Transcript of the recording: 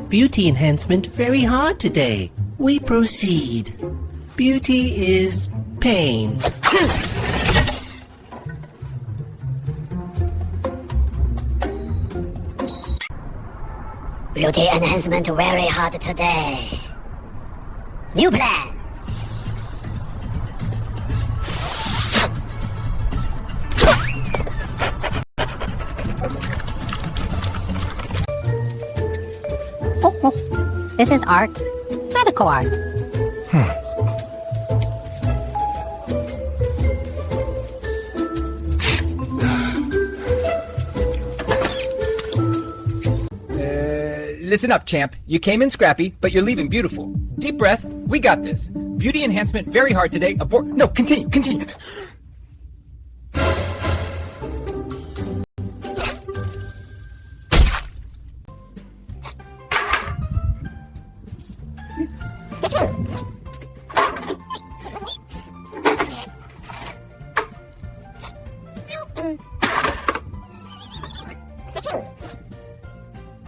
beauty enhancement very hard today. We proceed. Beauty is pain. Beauty enhancement very hard today. New plan. Oh, this is art. Medical art. Listen up, champ. You came in scrappy, but you're leaving beautiful. Deep breath. We got this. Beauty enhancement very hard today. No, continue.